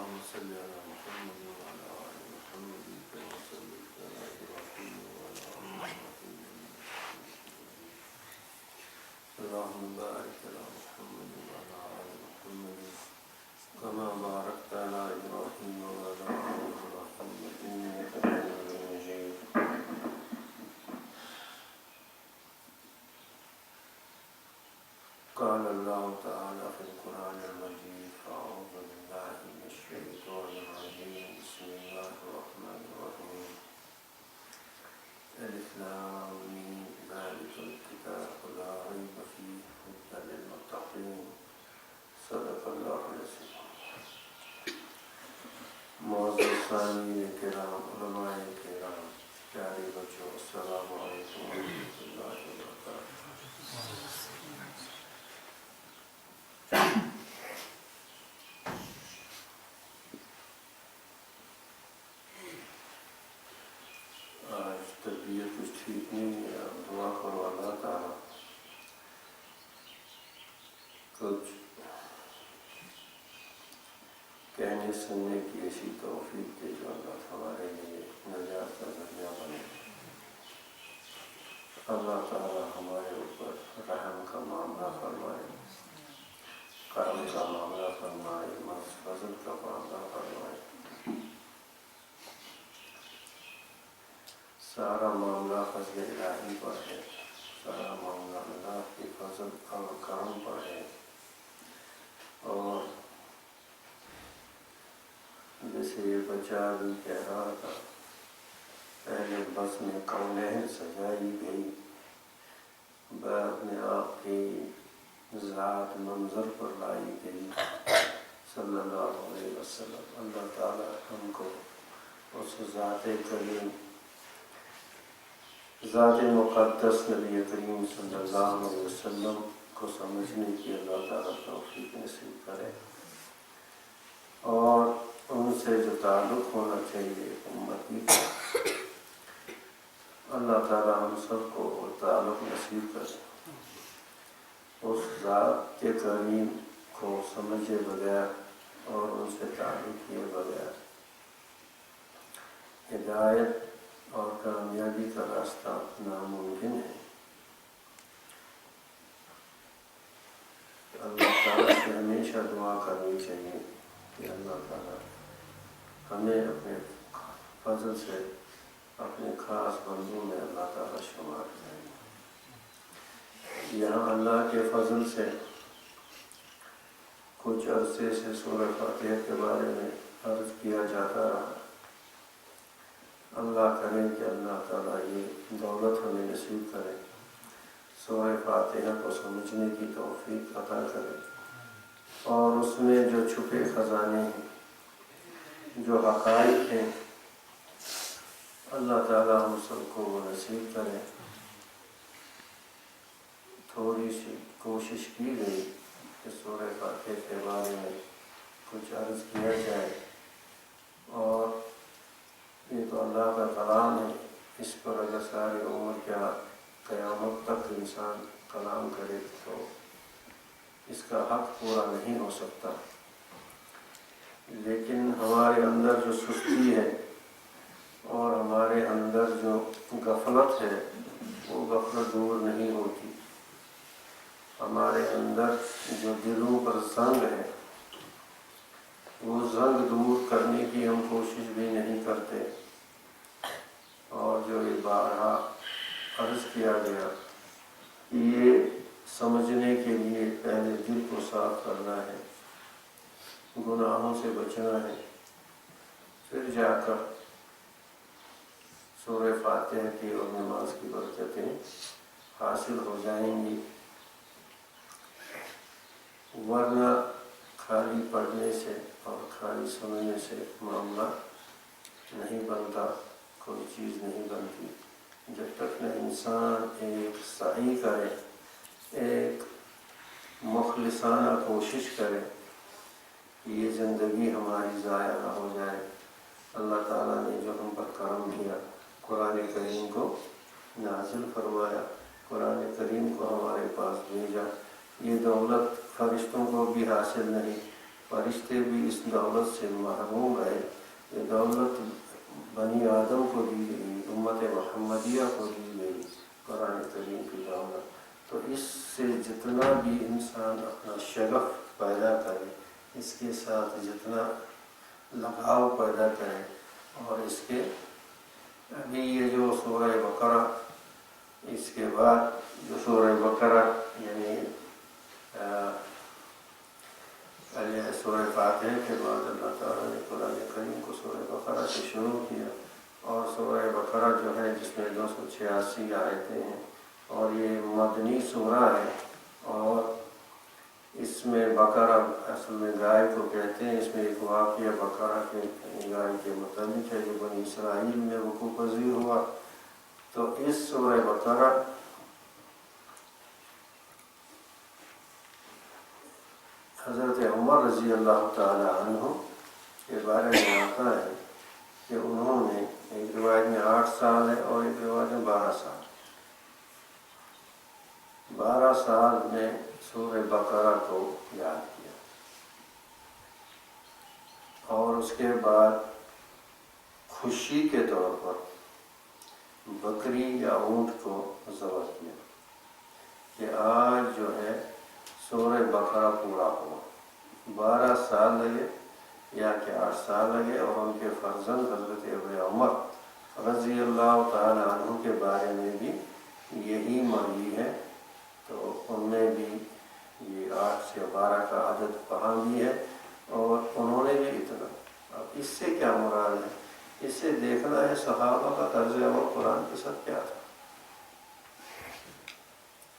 اللهم صل على محمد وعلى آل محمد كما صليت على إبراهيم وعلى آل إبراهيم اللهم بارك على محمد وعلى آل محمد كما باركت على إبراهيم وعلى آل إبراهيم إنك حميد مجيد. قال الله تعالى في القرآن المجيد أعوذ بالله من الشيطان الرجيم بسم الله الرحمن الرحيم ألف لام ميم ذلك الكتاب لا ريب فيه هدى للمتقين صدق الله العظيم. معزز سامعین کرام، علماء کرام، پیارے بچوں، السلام علیکم ورحمۃ اللہ وبرکاتہ. آج طبیعت کچھ ٹھیک نہیں ہے، آپ دعا کرو اللہ تعالیٰ کچھ کہنے سننے کی ایسی توفیق دے جو اللہ ہمارے لیے نجات کا ذریعہ بنے. اللہ تعالیٰ ہمارے اوپر رحم کا معاملہ فرمائے، کرم کا معاملہ فرمائے، فضل کا معاملہ فرمائے. سارا معاملہ فضل الہی پر ہے، سارا معاملہ اللہ کے فضل اور کرم پر ہے. اور جیسے یہ بچہ بھی کہہ رہا تھا، پہلے بس میں کونین سجائی گئی، بعد میں آپ کی ذات منظر پر لائی گئی صلی اللہ علیہ وسلم. اللہ تعالی ہم کو اس ذات کریم، ذات مقدس نبی کریم صلی اللہ علیہ وسلم کو سمجھنے کی اللہ تعالیٰ توفیق نصیب کرے، اور ان سے جو تعلق ہونا چاہیے امتی کا، اللہ تعالیٰ ہم سب کو وہ تعلق نصیب کرے. اس ذات کے کریم کو سمجھے بغیر اور ان سے تعلق کیے بغیر ہدایت اور کامیابی کا راستہ ناممکن ہے. اللہ تعالیٰ سے ہمیشہ دعا کرنی چاہیے کہ اللہ تعالیٰ ہمیں اپنے فضل سے اپنے خاص بندوں میں اللہ تعالیٰ شمار کریں. یہاں اللہ کے فضل سے کچھ عرصے سے سورہ فاتحہ کے بارے میں عرض کیا جاتا رہا. اللہ کرے کہ اللہ تعالیٰ یہ دولت ہمیں نصیب کرے، سورہ فاتحہ کو سمجھنے کی توفیق عطا کرے، اور اس میں جو چھپے خزانے ہیں، جو حقائق ہیں، اللہ تعالیٰ ہم سب کو وہ نصیب کرے. تھوڑی سی کوشش کی گئی کہ سورہ فاتحہ کے بارے میں کچھ عرض کیا جائے، اور یہ تو اللہ کا کلام ہے، اس پر اگر ساری عمر کیا قیامت تک انسان کلام کرے تو اس کا حق پورا نہیں ہو سکتا. لیکن ہمارے اندر جو سستی ہے اور ہمارے اندر جو غفلت ہے، وہ غفلت دور نہیں ہوتی. ہمارے اندر جو دلوں پر زنگ ہے، وہ زنگ دور کرنے کی ہم کوشش بھی نہیں کرتے. اور جو یہ بارہا عرض کیا گیا کہ یہ سمجھنے کے لیے پہلے دل کو صاف کرنا ہے، گناہوں سے بچنا ہے، پھر جا کر سورہ فاتحہ کی اور نماز کی برکتیں حاصل ہو جائیں گی. ورنہ خالی پڑھنے سے اور خالی سمجھنے سے معاملہ نہیں بنتا، کوئی چیز نہیں بنتی. جب تک نہ انسان ایک سعی کرے، ایک مخلصانہ کوشش کرے کہ یہ زندگی ہماری ضائع نہ ہو جائے. اللہ تعالیٰ نے جو ہم پر کرم کیا، قرآن کریم کو نازل فرمایا، قرآن کریم کو ہمارے پاس بھیجا. یہ دولت فرشتوں کو بھی حاصل نہیں فرشتے بھی اس دولت سے محروم رہے. یہ دولت بنی آدم کو دی گئی، امت محمدیہ کو دی گئی، قرآن کریم کی دولت. تو اس سے جتنا بھی انسان اپنا شغف پیدا کرے، اس کے ساتھ جتنا لگاؤ پیدا کرے، اور اس کے ابھی یہ جو سورہ بقرہ، اس کے بعد جو سورہ بقرہ یعنی سورہ فاتحہ کے بعد اللہ تعالیٰ نے قرآن کریم کو سورہ بقرہ سے شروع کیا. اور سورہ بقرہ جو ہے جس میں 286 آیتیں ہیں، اور یہ مدنی سورہ ہے. اور اس میں بقرہ اصل میں گائے کو کہتے ہیں. اس میں ایک واقعہ بقرہ کے گائے کے متعلق ہے جو بنی اسرائیل میں وقوع پذیر ہوا. تو اس سورہ بقرہ حضرت عمر رضی اللہ تعالی عنہ کے بارے میں آتا ہے کہ انہوں نے، ایک روایت میں 8 سال ہے اور ایک روایت میں 12 سال. 12 سال میں سورہ بقرہ کو یاد کیا، اور اس کے بعد خوشی کے طور پر بکری یا اونٹ کو ذبح کیا کہ آج جو ہے سورہ بقرہ پورا ہوا. 12 سال لگے یا کہ 8 سال لگے. اور ان کے فرزند حضرت ابن عمر رضی اللہ تعالی عنہ کے بارے میں بھی یہی مروی ہے. تو ان میں بھی یہ 8 سے 12 کا عدد پڑھا بھی ہے، اور انہوں نے بھی اتنا. اب اس سے کیا مراد ہے؟ اس سے دیکھنا ہے صحابہ کا طرز عمل قرآن کے ساتھ کیا تھا.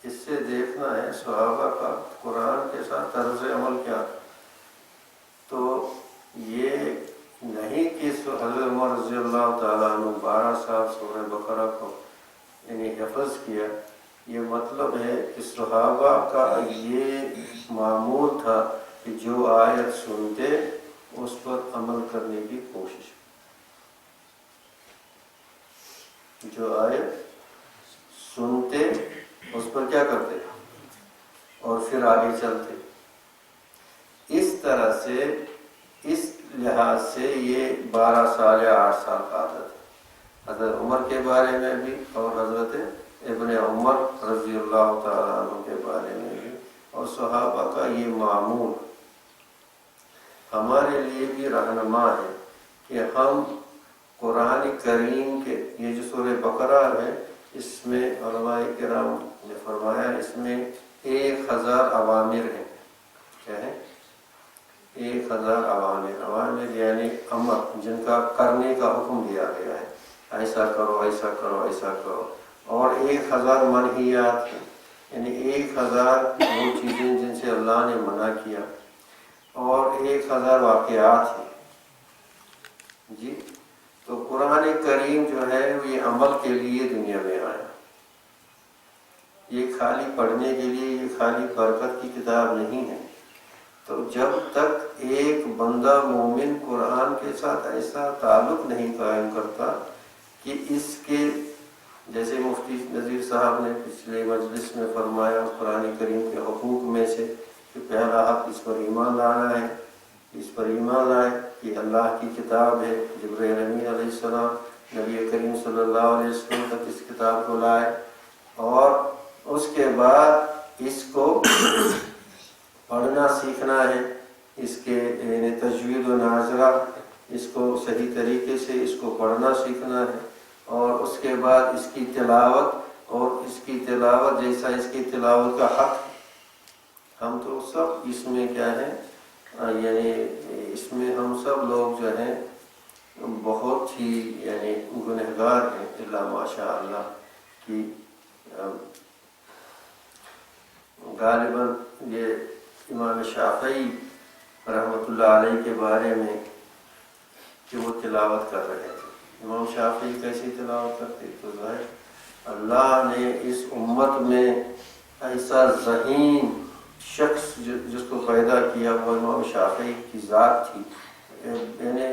اس سے دیکھنا ہے صحابہ کا قرآن کے ساتھ طرز عمل کیا تھا. تو یہ نہیں کہ حضرت عمر رضی اللہ تعالیٰ عنہ 12 سال سورہ بقرہ کو یعنی حفظ کیا. یہ مطلب ہے کہ صحابہ کا یہ معمول تھا کہ جو آیت سنتے اس پر عمل کرنے کی کوشش، جو آیت سنتے اس پر کیا کرتے اور پھر آگے چلتے. اس طرح سے اس لحاظ سے یہ 12 سال یا 8 سال کا عادت ہے حضرت عمر کے بارے میں بھی، اور حضرت ابن عمر رضی اللہ تعالیٰ عنہ کے بارے میں بھی. اور صحابہ کا یہ معمول ہمارے لیے بھی رہنما ہے کہ ہم قرآن کریم کے یہ جو سورہ بقرہ ہے، اس میں علماء کرام نے فرمایا اس میں 1000 اوامر ہیں. کیا ہے؟ 1000 اوامر. اوامر یعنی امر جن کا کرنے کا حکم دیا گیا ہے، ایسا کرو ایسا کرو ایسا کرو. اور 1000 منہیات ہیں، یعنی 1000 وہ چیزیں جن سے اللہ نے منع کیا، اور 1000 واقعات ہیں. جی تو قرآن کریم جو ہے یہ عمل کے لیے دنیا میں آیا. یہ خالی پڑھنے کے لیے، یہ خالی برکت کی کتاب نہیں ہے. تو جب تک ایک بندہ مومن قرآن کے ساتھ ایسا تعلق نہیں قائم کرتا کہ اس کے جیسے مفتی نذیر صاحب نے پچھلے مجلس میں فرمایا قرآن کریم کے حقوق میں سے کہ پہلا حق اس پر ایمان لانا ہے. اس پر ایمان لائے کہ اللہ کی کتاب ہے. جبرائیل امین علیہ السلام نبی کریم صلی اللہ علیہ وسلم تک اس کتاب کو لائے، اور اس کے بعد اس کو پڑھنا سیکھنا ہے. اس کے یعنی تجوید و ناظرہ، اس کو صحیح طریقے سے اس کو پڑھنا سیکھنا ہے. اور اس کے بعد اس کی تلاوت، اور اس کی تلاوت جیسا اس کی تلاوت کا حق. ہم تو سب اس میں کیا ہے، یعنی اس میں ہم سب لوگ جو ہیں بہت ہی یعنی گنہگار ہیں الا ماشاء اللہ کی. غالباً یہ امام شافعی رحمۃ اللہ علیہ کے بارے میں کہ وہ تلاوت کر رہے تھے. امام شافعی کیسی تلاوت کرتے؟ تو ظاہر اللہ نے اس امت میں ایسا ذہین شخص جس کو پیدا کیا وہ امام شافعی کی ذات تھی. یعنی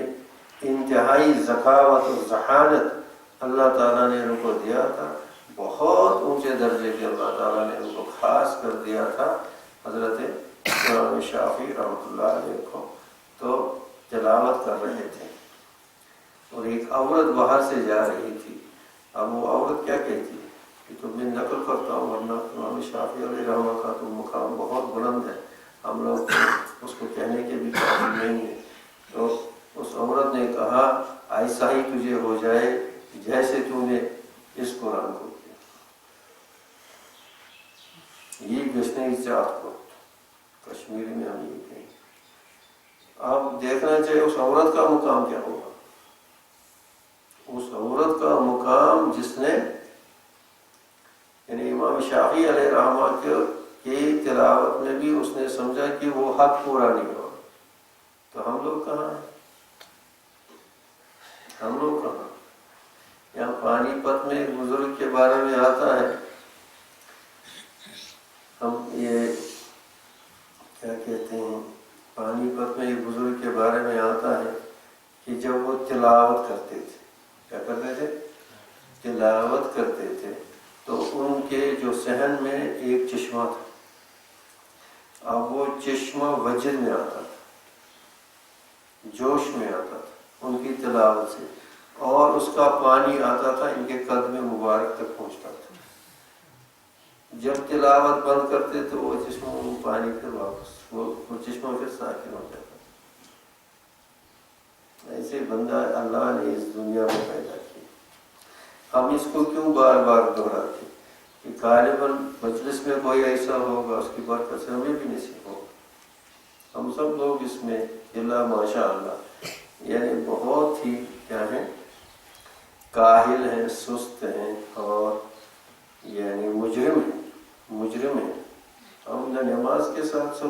انتہائی ذکاوت و ذہانت اللہ تعالیٰ نے ان کو دیا تھا. بہت اونچے درجے کے اللہ تعالیٰ نے ان کو خاص کر دیا تھا حضرت امام شافعی رحمۃ اللہ علیہ کو تو تلاوت کر رہے تھے اور ایک عورت باہر سے جا رہی تھی. اب وہ عورت کیا کہتی ہے کہ تو میں نقل کرتا ہوں ورنہ امام شافعی علیہ رحمہ کا تو مقام بہت بلند ہے, ہم لوگ اس کو کہنے کے بھی قابل نہیں ہیں. تو اس عورت نے کہا ایسا ہی تجھے ہو جائے جیسے تو نے اس قرآن کو کیا. یہ گشنے چاہت کو کشمیری میں ہم یہ کہیں. آپ دیکھنا چاہیے اس عورت کا مقام کیا ہوگا. اس عورت کا مقام جس نے یعنی امام شافعی علیہ رحمہ کی تلاوت میں بھی اس نے سمجھا کہ وہ حق پورا نہیں ہوا. تو ہم لوگ کہاں ہیں؟ ہم لوگ کہاں؟ یہاں پانی پت میں ایک بزرگ کے بارے میں آتا ہے, ہم یہ کیا کہتے ہیں, پانی پت میں ایک بزرگ کے بارے میں آتا ہے کہ جب وہ تلاوت کرتے تھے, کیا کرتے تھے؟ تلاوت کرتے تھے, تو ان کے جو صحن میں ایک چشمہ تھا. اب وہ چشمہ وجد میں آتا تھا, جوش میں آتا تھا ان کی تلاوت سے, اور اس کا پانی آتا تھا ان کے قدم مبارک تک پہنچتا تھا. جب تلاوت بند کرتے تو وہ چشمہ وہ پانی پھر واپس وہ چشمہ پھر ساکن ہو جاتا. ایسے بندہ اللہ نے اس دنیا میں پیدا کیا. ہم اس کو کیوں بار بار دہراتے کہ غالباً مجلس میں کوئی ایسا ہوگا اس کی برکت سے ہمیں بھی نصیب ہوگا. ہم سب لوگ اس میں اللہ ماشاء اللہ یعنی بہت ہی کیا ہیں, کاہل ہیں, سست ہیں اور یعنی مجرم ہیں. ہم نہ نماز کے ساتھ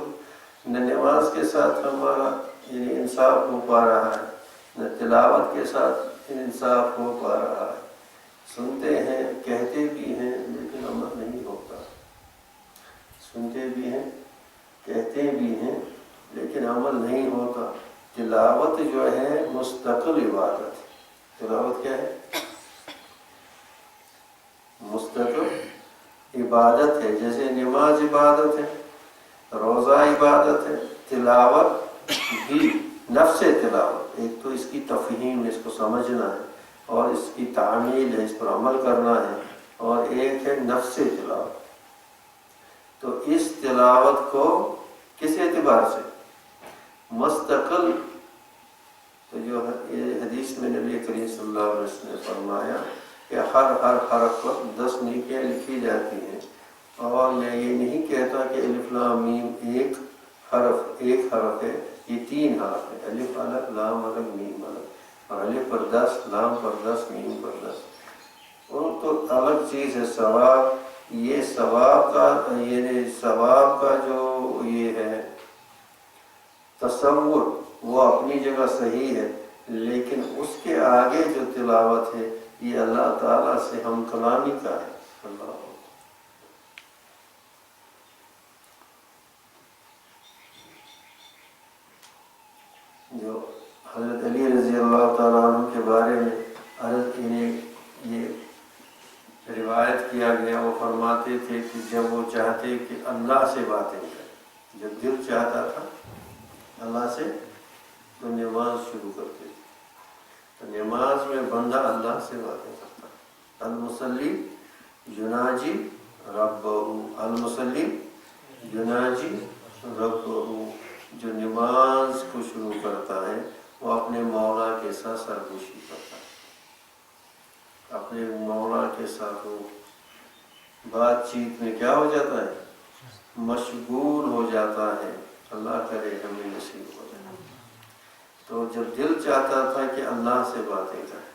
نہ نماز کے ساتھ ہمارا یعنی انصاف ہو پا رہا ہے, نہ تلاوت کے ساتھ انصاف ہو پا رہا ہے. سنتے ہیں, کہتے بھی ہیں, لیکن عمل نہیں ہوتا. سنتے بھی ہیں, کہتے بھی ہیں, لیکن عمل نہیں ہوتا. تلاوت جو ہے مستقل عبادت ہے. تلاوت کیا ہے؟ مستقل عبادت ہے. جیسے نماز عبادت ہے, روزہ عبادت ہے, تلاوت بھی نفس تلاوت. ایک تو اس کی تفہیم, اس کو سمجھنا ہے, اور اس کی تعمیل ہے, اس پر عمل کرنا ہے, اور ایک ہے نفس تلاوت. تو اس تلاوت کو کس اعتبار سے مستقل, تو جو حدیث میں نبی کریم صلی اللہ علیہ وسلم نے فرمایا کہ ہر حرف پر 10 نیکیاں لکھی جاتی ہیں. اور میں یہ نہیں کہتا کہ الف لام میم ایک حرف ہے, یہ 3 حرف ہیں, الف الگ, لام الگ, میم الگ. اور الف پر 10, لام پر 10, میم پر 10. ان تو الگ چیز ہے. ثواب, یہ ثواب کا جو یہ ہے تصور وہ اپنی جگہ صحیح ہے, لیکن اس کے آگے جو تلاوت ہے یہ اللہ تعالیٰ سے ہم کلامی کا ہے. اللہ جو حضرت علی رضی اللہ تعالیٰ عنہ کے بارے میں حضرت انہیں یہ روایت کیا گیا, وہ فرماتے تھے کہ جب وہ چاہتے کہ اللہ سے باتیں کریں, جب دل چاہتا تھا اللہ سے, تو نماز شروع کرتے تھے. تو نماز میں بندہ اللہ سے باتیں کرتا ہے. المصلی یناجی ربہ, المصلی یناجی ربہ. جو نماز کو شروع کرتا ہے وہ اپنے مولا کے ساتھ سرگوشی کرتا ہے, اپنے مولا کے ساتھ وہ بات چیت میں کیا ہو جاتا ہے, مشغول ہو جاتا ہے. اللہ کرے ہمیں نصیب ہو جائے. تو جب دل چاہتا تھا کہ اللہ سے باتیں کریں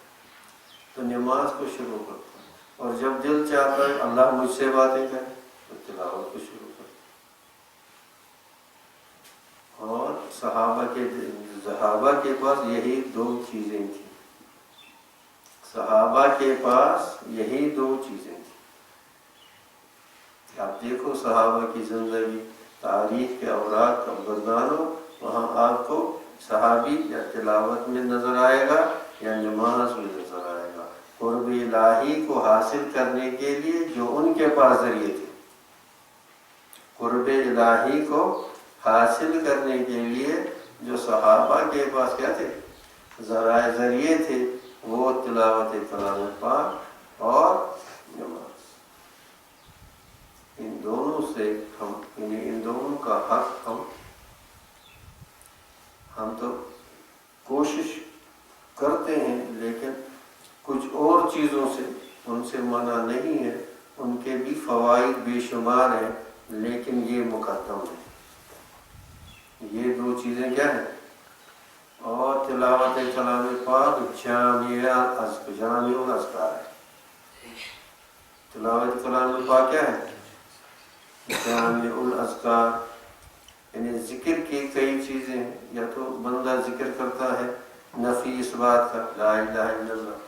تو نماز کو شروع کرتا, اور جب دل چاہتا ہے اللہ مجھ سے باتیں کرے تو تلاوت کو شروع کرتا. اور صحابہ کے پاس یہی 2 چیزیں تھیں. صحابہ کے پاس یہی 2 چیزیں تھیں. آپ دیکھو صحابہ کی زندگی, تاریخ کے اوراق کا بدلانو, وہاں آپ کو صحابی یا تلاوت میں نظر آئے گا یا نماز میں نظر آئے گا. قرب الہی کو حاصل کرنے کے لیے جو ان کے پاس ذریعے تھے, قرب الہی کو حاصل کرنے کے لیے جو صحابہ کے پاس کیا تھے، ذریعے تھے، وہ تلاوت کلام پاک اور نماز۔ ان دونوں سے ہم ان دونوں کا حق ہم تو کوشش کرتے ہیں، لیکن کچھ اور چیزوں سے ان سے منع نہیں ہے، ان کے بھی فوائد بے شمار ہیں، لیکن یہ مقدم ہے۔ یہ دو چیزیں کیا ہیں؟ اور تلاوت کلام پاک جامع الاذکار ہے۔ تلاوت کلام پاک کیا ہے؟ جامع الاذکار، یعنی ذکر کی کئی چیزیں ہیں۔ یا تو بندہ ذکر کرتا ہے نفی اس بات کا لا الہ الا اللہ،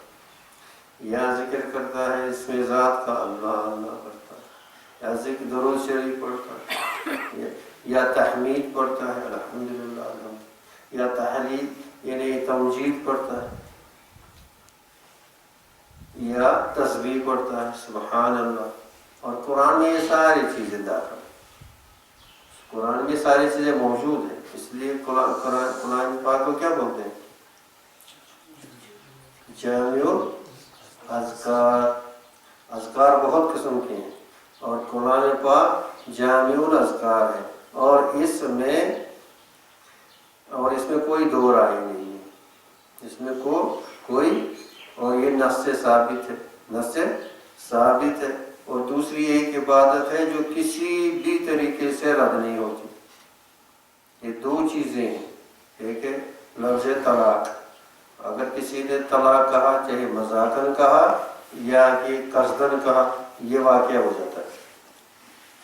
یا ذکر کرتا ہے اس میں ذات کا اللہ اللہ کرتا ہے، یا ذکر درود شریف پڑھتا ہے، یا تحمید پڑھتا ہے الحمدللہ الحمد، یا تحلیل یعنی تمجید پڑھتا ہے، یا تسبیح پڑھتا ہے سبحان اللہ۔ اور قرآن میں یہ ساری چیزیں داخل، قرآن میں ساری چیزیں موجود ہیں، اس لیے قرآن پاک کو کیا بولتے ہیں؟ جامع اذکار۔ اذکار بہت قسم کے ہیں اور قرآن پاک جامع الاذکار ہے، اور اس میں کوئی دو رائے نہیں ہے، اس میں کوئی، اور یہ نص سے ثابت ہے، نص سے ثابت ہے۔ اور دوسری ایک عبادت ہے جو کسی بھی طریقے سے رد نہیں ہوتی۔ یہ دو چیزیں ہیں، ایک ہے لفظ طلاق، اگر کسی نے طلاق کہا، چاہے مذاقاً کہا یا کہ قصداً کہا، یہ واقعہ ہو جاتا ہے،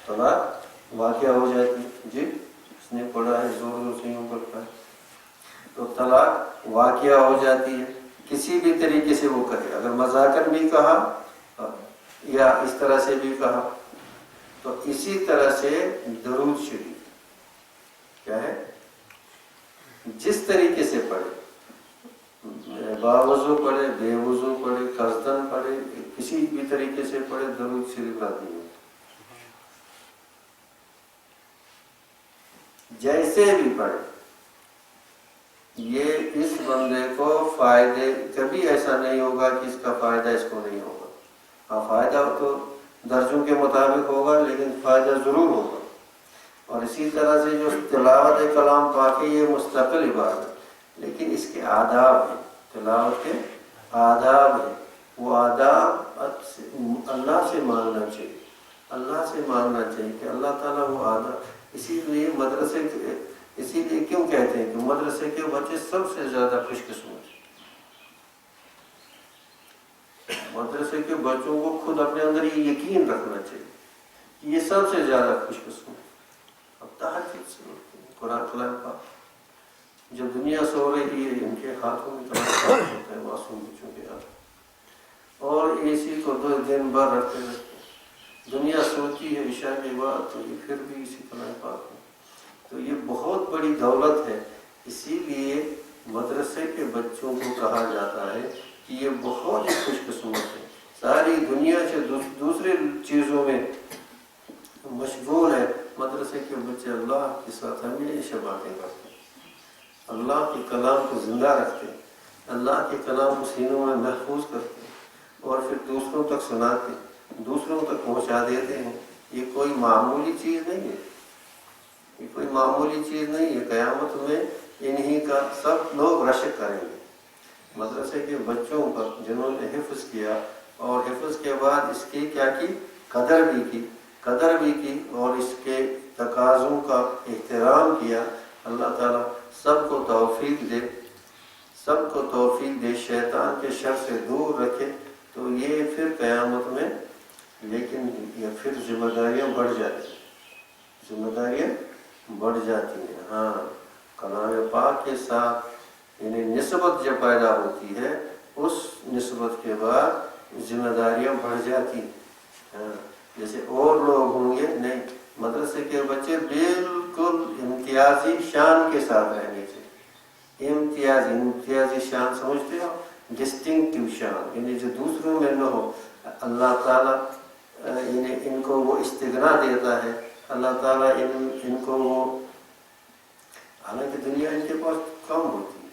طلاق واقعہ ہو جاتی ہے۔ جی اس نے پڑھا ہے، زور زور سے یوں کرتا ہے تو طلاق واقعہ ہو جاتی ہے، کسی بھی طریقے سے وہ کہے، اگر مذاقاً بھی کہا یا اس طرح سے بھی کہا۔ تو اسی طرح سے درود شریف کیا ہے؟ جس طریقے سے پڑھے، باوضو پڑھے، بے وضو پڑھے، قصداً پڑھے، کسی بھی طریقے سے پڑھے، درود شریف رد نہیں ہوتا، جیسے بھی پڑھے۔ یہ اس بندے کو فائدے، کبھی ایسا نہیں ہوگا کہ اس کا فائدہ اس کو نہیں ہوگا۔ ہاں فائدہ تو درجوں کے مطابق ہوگا، لیکن فائدہ ضرور ہوگا۔ اور اسی طرح سے جو تلاوت کلام پاک ہے، یہ مستقل عبادت، لیکن اس کے آداب ہیں، تلاوت کے آداب ہیں۔ وہ آداب اللہ سے مانگنا چاہیے، اللہ سے مانگنا چاہیے کہ اللہ تعالیٰ وہ آداب۔ اسی لیے اسی لیے کیوں کہتے ہیں کہ مدرسے کے بچے سب سے زیادہ خوش قسمت ہیں۔ مدرسے کے بچوں کو خود اپنے اندر یہ یقین رکھنا چاہیے کہ یہ سب سے زیادہ خوش قسمت ہے۔ اب تہجد سے اٹھتے ہیں، قرآن کلام پاک جب دنیا سو رہی ہے، ان کے ہاتھوں میں کلام پاک ہوتا ہے، معصوم بچوں کے ہاتھ، اور اسی کو 2 دن بھر رکھتے رہتے، دنیا سوتی ہے عشاء کے بعد تو یہ پھر بھی اسی کلام پاک میں۔ تو یہ بہت بڑی دولت ہے، اسی لیے مدرسے کے بچوں کو کہا جاتا ہے کہ یہ بہت ہی خوش قسمت ہے، ساری دنیا سے دوسرے چیزوں میں مشغول ہے، مدرسے کے بچے اللہ کے ساتھ ہمیشہ باتیں کرتے ہیں، اللہ کے کلام کو زندہ رکھتے ہیں، اللہ کے کلام کو سینوں میں محفوظ کرتے ہیں، اور پھر دوسروں تک سناتے ہیں، دوسروں تک پہنچا دیتے ہیں۔ یہ کوئی معمولی چیز نہیں ہے، یہ کوئی معمولی چیز نہیں ہے۔ قیامت میں انہی کا سب لوگ رشک کریں گے، مدرسے کے بچوں پر جنہوں نے حفظ کیا، اور حفظ کے بعد اس کی کیا کی؟ قدر بھی کی اور اس کے تقاضوں کا احترام کیا۔ اللہ تعالیٰ سب کو توفیق دے، شیطان کے شر سے دور رکھے، تو یہ پھر قیامت میں، لیکن یہ پھر ذمہ داریاں بڑھ جاتی ہیں۔ ہاں کلام پاک کے ساتھ یعنی نسبت جب پیدا ہوتی ہے، اس نسبت کے بعد ذمہ داریاں بڑھ جاتی ہیں۔ جیسے اور لوگ ہوں گے، نہیں، مدرسے کے بچے بالکل امتیازی شان کے ساتھ رہنے چاہیے۔ امتیازی شان سمجھتے ہو؟ ڈسٹنکٹیو شان، یعنی جو دوسروں میں نہ ہو۔ اللہ تعالیٰ یعنی ان کو وہ استغنا دیتا ہے، اللہ تعالیٰ ان کو وہ حالانکہ دنیا ان کے پاس کم ہوتی ہے،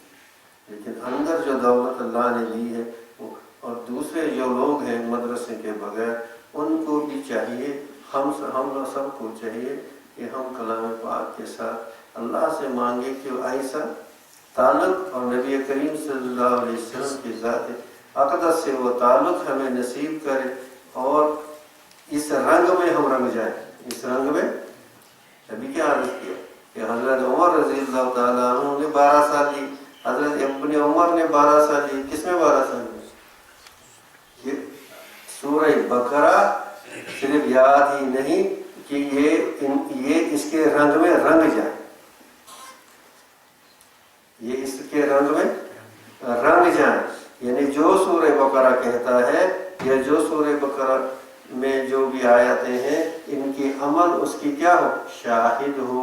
لیکن اندر جو دولت اللہ نے دی ہے اور دوسرے جو لوگ ہیں مدرسے کے بغیر، ان کو بھی چاہیے، ہم سب کو چاہیے کہ ہم کلام پاک کے ساتھ اللہ سے مانگے کہ ایسا تعلق اور نبی کریم صلی اللہ علیہ وسلم کی ذات اقدس سے وہ تعلق ہمیں نصیب کرے، اور اس رنگ میں ہم رنگ جائیں۔ اس رنگ میں ابھی کیا عرض کیا کہ حضرت عمر رضی اللہ تعالیٰ عنہ نے 12 سال لی، حضرت ابن عمر نے 12 سال لی۔ کس میں 12 سال لی؟ یہ سورہ بقرہ صرف یاد ہی نہیں کہ یہ اس کے رنگ میں رنگ جائے، یہ اس کے رنگ میں رنگ جائیں، یعنی جو سورہ بقرہ کہتا ہے یا جو سورہ بقرہ میں جو بھی آیتیں ہیں، ان کی عمل اس کی کیا ہو؟ شاہد ہو،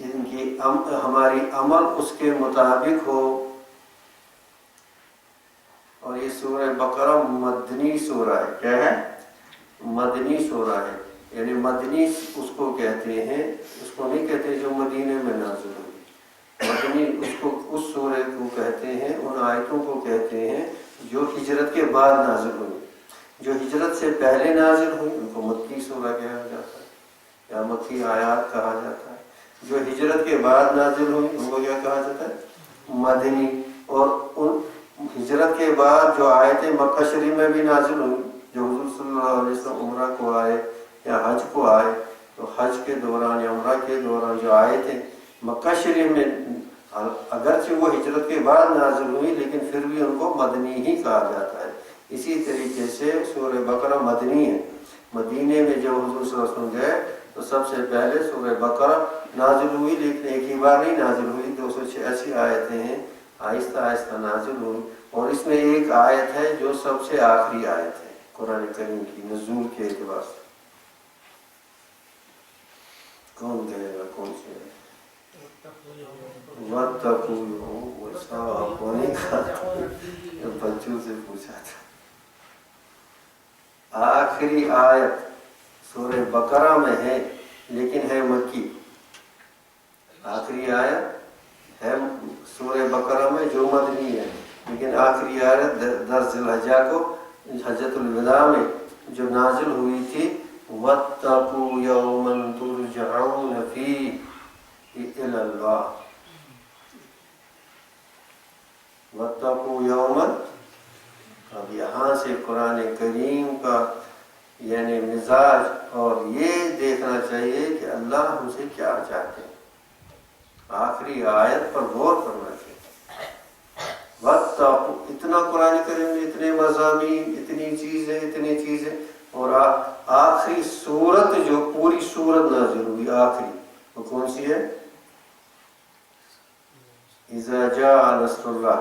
ان کی ہماری عمل اس کے مطابق ہو۔ اور یہ سورہ بقرہ مدنی سورہ ہے۔ کیا ہے؟ مدنی سورہ ہے، یعنی مدنی اس کو کہتے ہیں، اس کو نہیں کہتے جو مدینے میں نازل ہوئی، مدنی اس سورہ کو کہتے ہیں، ان آیتوں کو کہتے ہیں جو ہجرت کے بعد نازل ہوئی۔ جو ہجرت سے پہلے نازل ہوئی ان کو مکی سورہ کہا جاتا ہے یا مکی آیات کہا جاتا ہے۔ جو ہجرت کے بعد نازل ہوئی ان کو کیا کہا جاتا ہے؟ مدنی۔ اور ان ہجرت کے بعد جو آیتیں مکہ شریف میں بھی نازل ہوئی، جو حضور صلی اللہ علیہ وسلم عمرہ کو آئے یا حج کو آئے، تو حج کے دوران یا عمرہ کے دوران جو آیتیں مکہ شریف میں، اگرچہ وہ ہجرت کے بعد نازل ہوئی لیکن پھر بھی ان کو مدنی ہی کہا جاتا ہے۔ اسی طریقے سے سورہ بقرہ مدنی ہے۔ مدینے میں جب حضور صلی اللہ علیہ وسلم گئے تو سب سے پہلے سورہ بقرہ نازل ہوئی، لیکن ایک ہی بار نہیں نازل ہوئی، 286 آیتیں ہیں، آہستہ آہستہ نازل ہوئی۔ اور اس میں ایک آیت ہے جو سب سے آخری آیت ہے قرآن کریم کی نزول کے اعتبار سے۔ کون کہے گا کون سی ہے؟ وَاتَّقُوا يَوْمًا، وہ صاحب ہونے کا بچوں سے پوچھا تھا۔ آخری آیت سورہ بقرہ میں ہے لیکن ہے مکی۔ آخری آیت ہے سورہ بقرہ میں جو مدنی ہے، لیکن آخری آیت 10 ذی الحجہ کو حجۃ الوداع میں جو نازل ہوئی تھی، وَاتَّقُوا يَوْمًا تُرْجَعُونَ فِيهِ إِلَى اللَّهِ، وَاتَّقُوا يَوْمًا۔ اب یہاں سے قرآن کریم کا یعنی مزاج اور یہ دیکھنا چاہیے کہ اللہ ہم سے کیا چاہتے ہیں۔ آخری آیت پر غور کرنا چاہیے۔ وَاتَّقُوا، اتنا قرآن کریم میں اتنے مضامین، اتنی چیزیں، اور آخری سورت جو پوری سورت نازل ہوئی آخری، وہ کون سی ہے؟ اذا جاء نصر اللہ۔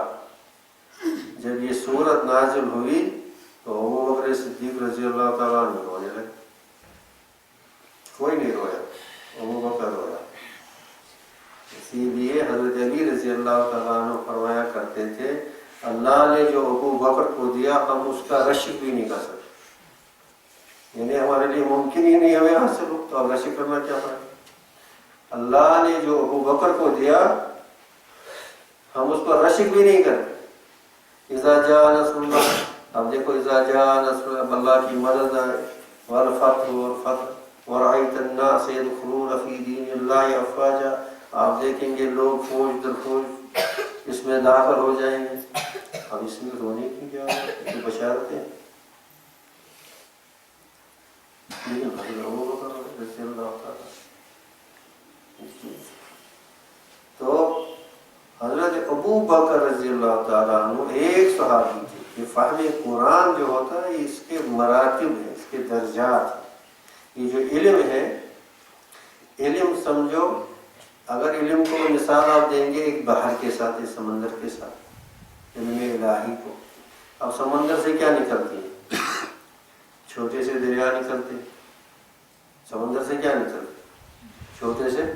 جب یہ سورت نازل ہوئی تو ابو بکر صدیق رضی اللہ تعالیٰ عنہ رونے لگے۔ کوئی نہیں رویا، ابو بکر رویا۔ اسی لیے حضرت علی رضی اللہ تعالیٰ عنہ فرمایا کرتے تھے، اللہ نے جو ابو بکر کو دیا ہم اس کا رشک بھی نہیں کر سکتے، یعنی ہمارے لیے ممکن ہی نہیں ہمیں حاصل ہو، تو اب رشک کرنا کیا پڑے؟ اللہ نے جو ابو بکر کو دیا ہم اس پر رشک بھی نہیں کرتے۔ اذا جاء نصر اللہ، اب دیکھو اذا جاء نصر اللہ کی مدد آئے، والفتح ورأيت الناس يدخلون في دين اللہ افواجا، آپ دیکھیں گے لوگ فوج در فوج اس میں داخل ہو جائیں گے۔ اب اس میں رونے کی کیا بات ہے؟ بشارتیں ہیں۔ لیکن حضرت ابو بکر رضی اللہ تعالیٰ، تو حضرت ابو بکر رضی اللہ تعالیٰ عنہ ایک صحابی تھے۔ یہ فہم قرآن جو ہوتا ہے اس کے مراتب ہیں، اس کے درجات ہیں۔ یہ جو علم ہے، علم سمجھو، اگر علم کو مثال آپ دیں گے ایک بحر کے ساتھ، ایک سمندر کے ساتھ، علم الہی کو، اب سمندر سے کیا نکلتی ہے؟ چھوٹے سے دریا نکلتے، سمندر سے کیا نکلتے؟ چھوٹے سے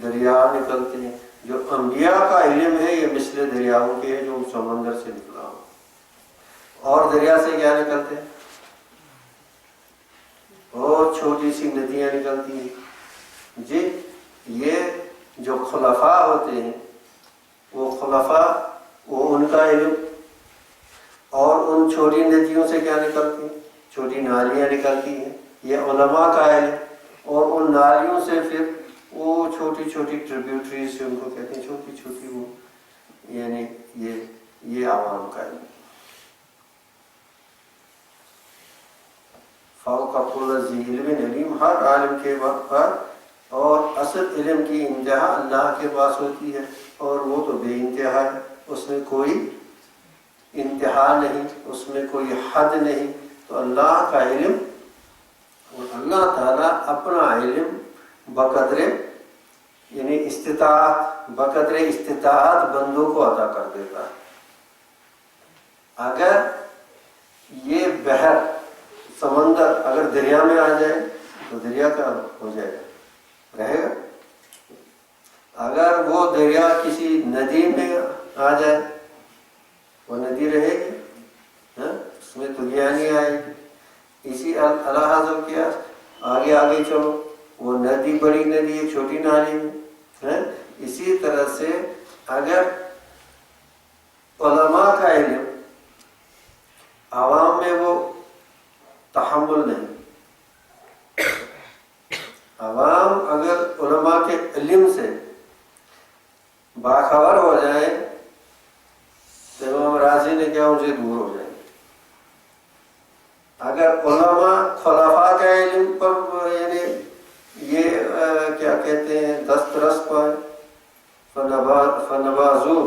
دریا نکلتے ہیں۔ جو انبیاء کا علم ہے یہ مثل دریاؤں کے ہے جو سمندر سے نکلا ہو۔ اور دریا سے کیا نکلتے ہیں؟ اور چھوٹی سی ندیاں نکلتی ہیں۔ جی، یہ جو خلفاء ہوتے ہیں وہ خلفاء وہ ان کا علم، اور ان چھوٹی ندیوں سے کیا نکلتی ہیں؟ چھوٹی نالیاں نکلتی ہیں، یہ علماء کا علم، اور ان نالیوں سے پھر وہ چھوٹی چھوٹی ٹریبیوٹریز سے ان کو کہتے ہیں چھوٹی چھوٹی وہ، یعنی یہ عوام کا علم۔ فوق کل ذی علم علیم، ہر عالم کے بعد اور اصل علم کی انتہا اللہ کے پاس ہوتی ہے، اور وہ تو بے انتہا ہے، اس میں کوئی انتہا نہیں، اس میں کوئی حد نہیں۔ تو اللہ کا علم، اور اللہ تعالیٰ اپنا علم بقدر یعنی استطاعت، بقدر استطاعت بندوں کو عطا کر دیتا ہے۔ اگر یہ بحر سمندر اگر دریا میں آ جائے تو دریا کا ہو جائے گا، رہے گا۔ اگر وہ دریا کسی ندی میں آ جائے وہ ندی رہے گی، اس میں طغیانی آئے گی۔ اسی اللہ حضرت کیا آگے آگے چلو، وہ ندی بڑی ندی ایک چھوٹی نالی میں، اسی طرح سے اگر علماء کا علم عوام میں وہ تحمل نہیں، عوام اگر علماء کے علم سے باخبر ہو جائے تو امام راضی نے کیا ان سے دور ہو جائیں گے۔ اگر علماء خلفاء کا علم پر یعنی یہ کیا کہتے ہیں دسترس پائے فنبازو،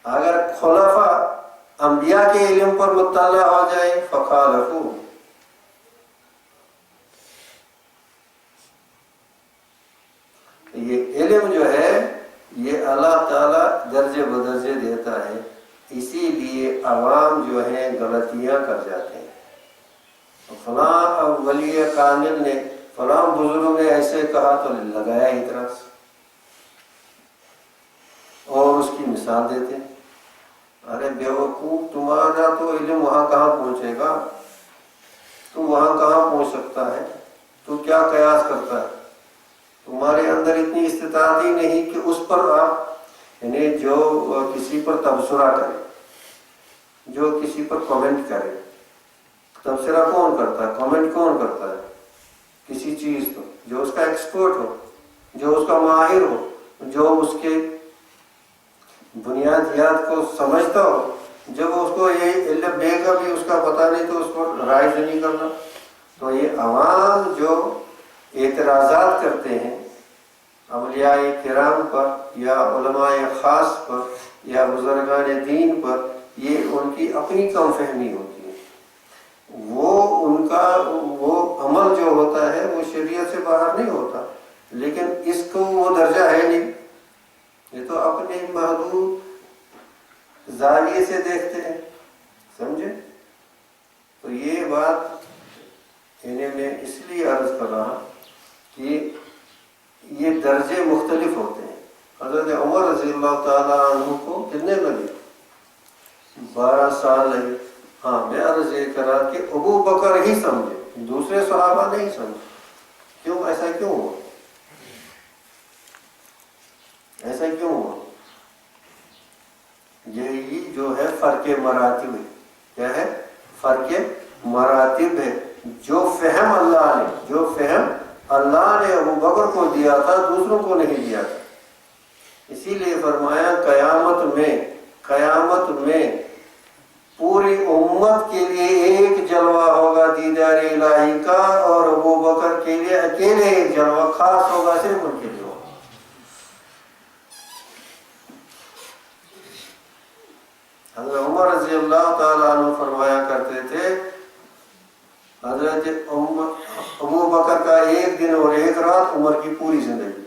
اگر خلفاء انبیاء کے علم پر مطلع ہو جائے فخالفو، یہ علم جو ہے یہ اللہ تعالیٰ درجے بدرجے دیتا ہے، اسی لیے عوام جو ہیں غلطیاں کر جاتے ہیں۔ فلاں ولی کامل نے فلاں بزرگ نے ایسے کہا تو لگایا اعتراض، اور اس کی مثال دیتے ہیں، ارے بیوقوف تمہارا تو علم وہاں کہاں پہنچے گا، تم وہاں کہاں پہنچ سکتا ہے، تو کیا قیاس کرتا ہے، تمہارے اندر اتنی استطاعت ہی نہیں کہ اس پر آپ یعنی جو کسی پر تبصرہ کرے، جو کسی پر کمنٹ کرے۔ تبصرہ کون کرتا ہے، کمنٹ کون کرتا ہے کسی چیز پر؟ جو اس کا ایکسپرٹ ہو، جو اس کا ماہر ہو، جو اس کے بنیادیات کو سمجھتا ہو۔ جب اس کو یہ علم بے کا بھی اس کا پتہ نہیں تو اس پر رائے نہیں کرنا۔ تو یہ عوام جو اعتراضات کرتے ہیں اولیاء کرام پر یا علماء خاص پر یا بزرگان دین پر، یہ ان کی اپنی کم فہمی ہوتی ہے، وہ ان کا وہ عمل جو ہوتا ہے وہ شریعت سے باہر نہیں ہوتا، لیکن اس کو وہ درجہ ہے نہیں، یہ تو اپنے محدود زاویے سے دیکھتے ہیں، سمجھے؟ تو یہ بات میں اس لیے عرض کر رہا کہ یہ درجے مختلف ہوتے ہیں۔ حضرت عمر رضی اللہ تعالیٰ عنہ کو کتنے لگے؟ 12 سال لگے۔ ہاں میں عرض یہ کرا کہ ابو بکر ہی سمجھے، دوسرے صحابہ نہیں سمجھے۔ کیوں؟ ایسا کیوں ہوا؟ ایسا کیوں ہوا؟ یہی جو ہے فرق مراتب ہے۔ کیا ہے؟ فرق مراتب ہے۔ جو فہم اللہ نے ابو بکر کو دیا تھا دوسروں کو نہیں دیا تھا۔ اسی لیے فرمایا قیامت میں پوری امت کے لیے ایک جلوہ ہوگا دیدار الہی کا، اور ابو بکر کے لیے اکیلے ایک جلوہ خاص ہوگا، صرف ان کے لیے ہوگا۔ حضرت عمر رضی اللہ تعالیٰ عنہ فرمایا کرتے تھے، حضرت ابو بکر کا ایک دن اور ایک رات عمر کی پوری زندگی،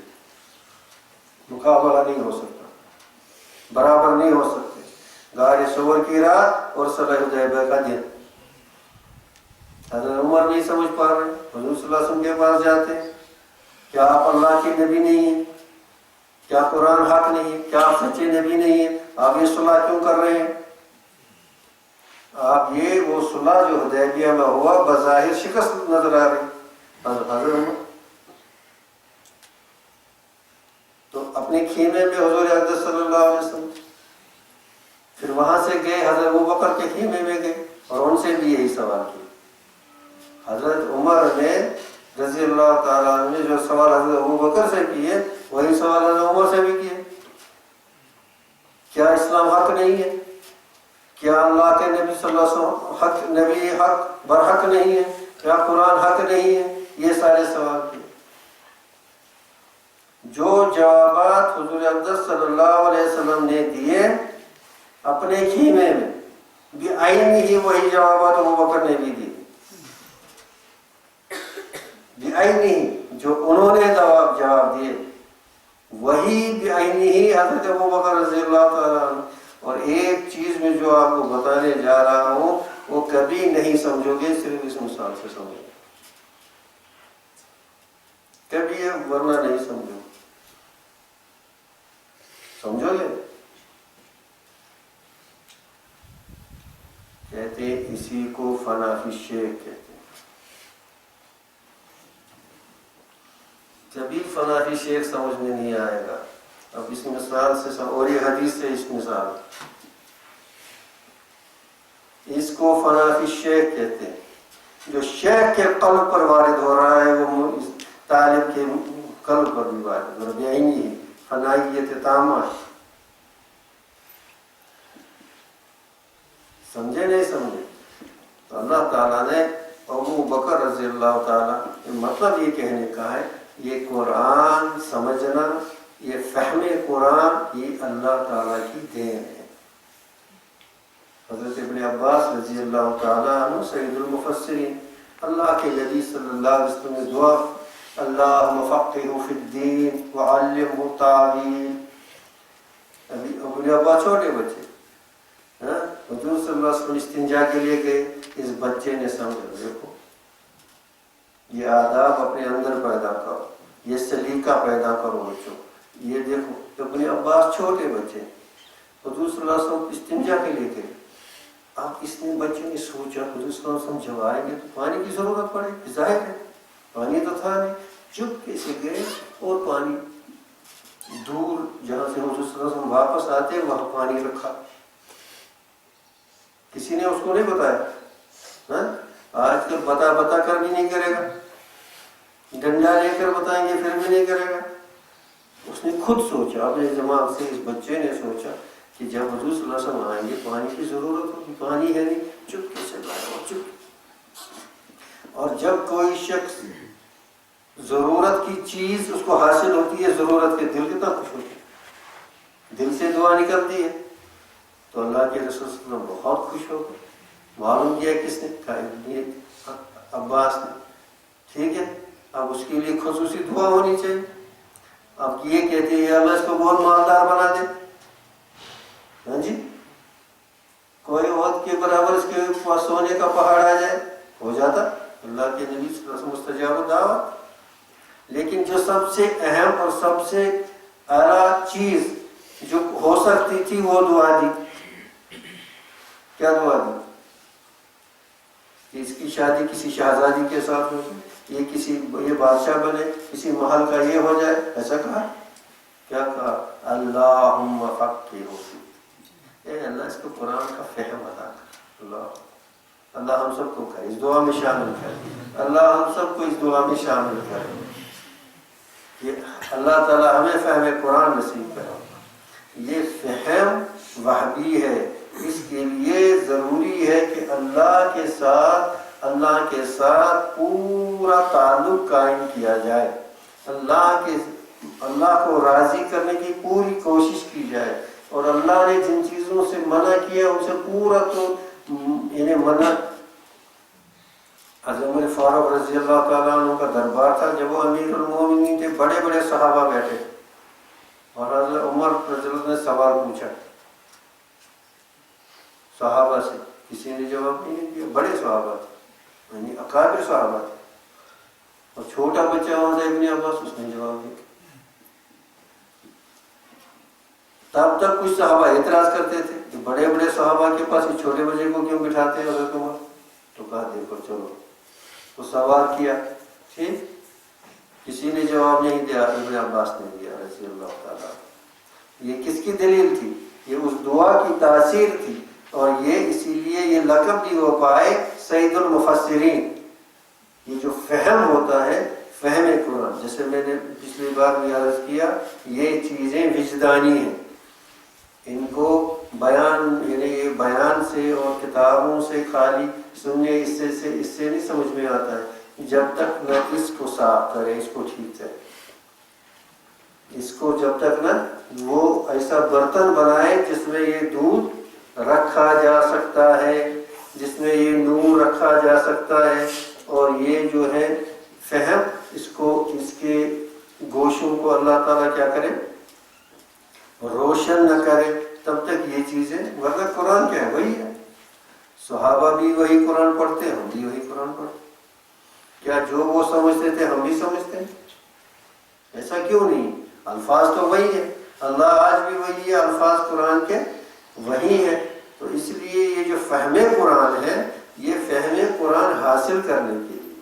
مقابلہ نہیں ہو سکتا، برابر نہیں ہو سکتے۔ غار ثور کی رات اور صلح حدیبیہ کا دن، حضرت عمر نہیں سمجھ پا رہے، حضور صلی اللہ علیہ وسلم کے پاس جاتے ہیں، کیا آپ اللہ کے نبی نہیں ہیں؟ کیا قرآن حق نہیں ہے؟ کیا آپ سچے نبی نہیں ہیں؟ آپ یہ صلح کیوں کر رہے ہیں؟ آپ یہ وہ صلح جو حدیبیہ میں ہوا بظاہر شکست نظر آ رہی حضرت عمر، اپنے خیمے میں حضور اقدس صلی اللہ علیہ وسلم، پھر وہاں سے گئے حضرت ابوبکر کے خیمے میں گئے اور ان سے بھی یہی سوال کیا۔ حضرت عمر نے رضی اللہ تعالیٰ عنہ نے جو سوال حضرت ابوبکر سے کیے وہی سوال حضرت عمر سے بھی کیے۔ کیا اسلام حق نہیں ہے؟ کیا اللہ کے نبی صلی اللہ علیہ وسلم نبی حق برحق نہیں ہے؟ کیا قرآن حق نہیں ہے؟ یہ سارے سوال کیے۔ جو جوابات حضور اقدس صلی اللہ علیہ وسلم نے دیے اپنے خیمے میں بھی آئین ہی وہی جوابات ابوبکر نے بھی دی، بھی آئین ہی جو انہوں نے جواب دیے وہی بھی آئین ہی حضرت ابوبکر رضی اللہ تعالیٰ عنہ۔ اور ایک چیز میں جو آپ کو بتانے جا رہا ہوں وہ کبھی نہیں سمجھو گے، صرف اس مثال سے سمجھو گے، کبھی یہ ورنہ نہیں سمجھو گے۔ کہتے ہیں اسی کو فنا فی شیخ کہتے ہیں۔ کبھی فنا فی شیخ سمجھ میں نہیں آئے گا۔ اب اس مثال سے اور یہ حدیث سے اس مثال، اس کو فنا فی شیخ کہتے ہیں۔ جو شیخ کے قلب پر وارد ہو رہا ہے وہ طالب کے قلب پر بھی وارد ہو رہا ہے، یہی فنائیت تامہ۔ سمجھے نہیں سمجھے؟ تو اللہ تعالیٰ نے ابو بکر رضی اللہ تعالیٰ، مطلب یہ کہنے کا ہے یہ قرآن سمجھنا، یہ فہم قرآن یہ اللہ تعالیٰ کی دین ہے۔ حضرت ابن عباس رضی اللہ تعالیٰ عنہ سید المفسرین، اللہ کے نبی صلی اللہ علیہ وسلم نے دعا اللہم فقہہ فی الدین وعلمہ التاویل۔ ابن عباس چھوٹے بچے، حضور صلی اللہ علیہ وسلم استنجا کے لیے گئے، اس بچے نے سمجھا دیکھو یہ آداب اپنے اندر پیدا کرو، یہ سلیقہ پیدا کرو بچوں، یہ دیکھو۔ ابن عباس چھوٹے بچے، حضور صلی اللہ علیہ وسلم استنجا کے لیے گئے۔ اب اس نے بچے نے سوچا حضور صلی اللہ علیہ وسلم جب آئیں گے تو پانی کی ضرورت پڑے، ظاہر ہے پانی تو تھا نہیں، چپکے سے گئے اور پانی دور جہاں سے حضور صلی اللہ علیہ وسلم واپس آتے وہاں پانی رکھا۔ کسی نے اس کو نہیں بتایا، آج کل بتا کر بھی نہیں کرے گا، ڈنڈا لے کر بتائیں گے پھر بھی نہیں کرے گا۔ اس نے خود سوچا، اپنے دماغ سے اس بچے نے سوچا کہ جب حضور صلی اللہ علیہ وسلم آئیں گے پانی کی ضرورت ہوگی، پانی ہے نہیں، چپکے سے لایا اور چپ۔ اور جب کوئی شخص ضرورت کی چیز اس کو حاصل ہوتی ہے، ضرورت کے دل کتنا خوش ہوتا ہے، دل سے دعا نکلتی ہے، تو اللہ کے رسول صلی اللہ علیہ وسلم بہت خوش ہو گئے۔ معلوم کیا کس نے؟ عباس نے۔ ٹھیک ہے، اب اس کے لیے خصوصی دعا ہونی چاہیے۔ اب یہ کہتے ہیں اللہ اس کو بہت مالدار بنا دے، ہاں جی، کوئی وقت کے برابر اس کے پاس سونے کا پہاڑ آ جائے، ہو جاتا اللہ کے نبی صلی اللہ علیہ وسلم مستجاب دعوت۔ لیکن جو سب سے اہم اور سب سے اعلیٰ چیز جو ہو سکتی تھی وہ دعا دی۔ کیا دعا دی؟ کہ اس کی شادی کسی شہزادی کے ساتھ ہو، یہ بادشاہ بنے، کسی محل کا یہ ہو جائے، ایسا کہا؟ کیا کہا؟ اللہم فقہہ فی، اے اللہ اس کو قرآن کا فہم عطا کر۔ اللہ ہم سب کو کرے، اس دعا میں شامل کرے، اللہ ہم سب کو اس دعا میں شامل کرے کہ اللہ تعالیٰ ہمیں فہم قرآن نصیب کرے۔ یہ فہم وحبی ہے، اس کے لیے ضروری ہے کہ اللہ کے ساتھ پورا تعلق قائم کیا جائے، اللہ کو راضی کرنے کی پوری کوشش کی جائے، اور اللہ نے جن چیزوں سے منع کیا ان سے پورا تو منع۔ حضرت عمر فاروق رضی اللہ تعالیٰ عنہ کا دربار تھا، جب وہ امیر المومنین تھے، بڑے بڑے صحابہ بیٹھے، اور حضرت عمر رضی اللہ نے سوال پوچھا صحابہ سے، کسی نے جواب نہیں دیا، بڑے صحابہ تھے، یعنی اکابر صحابہ تھے، اور چھوٹا بچہ وہاں سے ابن عباس، اس نے جواب دیا۔ تب تک کچھ صحابہ اعتراض کرتے تھے کہ بڑے بڑے صحابہ کے پاس چھوٹے بچے کو کیوں بٹھاتے ہیں حضرت عمر؟ تو کہا دیکھو چلو، تو سوال کیا، ٹھیک، کسی نے جواب نہیں دیا، ابن عباس نے دیا رضی اللہ تعالیٰ۔ یہ کس کی دلیل تھی؟ یہ اس دعا کی تاثیر تھی، اور یہ اسی لیے یہ لقب بھی وہ پائے سید المفسرین۔ یہ جو فہم ہوتا ہے، فہم قرآن، جیسے میں نے پچھلی بار بھی عرض کیا، یہ چیزیں وجدانی ہیں، ان کو بیان یعنی یہ بیان سے اور کتابوں سے خالی سننے اس سے نہیں سمجھ میں آتا ہے، جب تک نہ اس کو صاف کرے، اس کو ٹھیک کرے، اس کو جب تک نہ وہ ایسا برتن بنائے جس میں یہ دودھ رکھا جا سکتا ہے، جس میں یہ نور رکھا جا سکتا ہے، اور یہ جو ہے فہم، اس کو اس کے گوشوں کو اللہ تعالیٰ کیا کرے، روشن نہ کرے، تب تک یہ چیزیں، ورنہ قرآن کیا ہے؟ وہی ہے۔ صحابہ بھی وہی قرآن پڑھتے، ہم بھی وہی قرآن پڑھتے، کیا جو وہ سمجھتے تھے ہم بھی سمجھتے ہیں؟ ایسا کیوں نہیں؟ الفاظ تو وہی ہے، اللہ آج بھی وہی ہے، الفاظ قرآن کے وہی ہے۔ تو اس لیے یہ جو فہم قرآن ہے، یہ فہم قرآن حاصل کرنے کے لیے،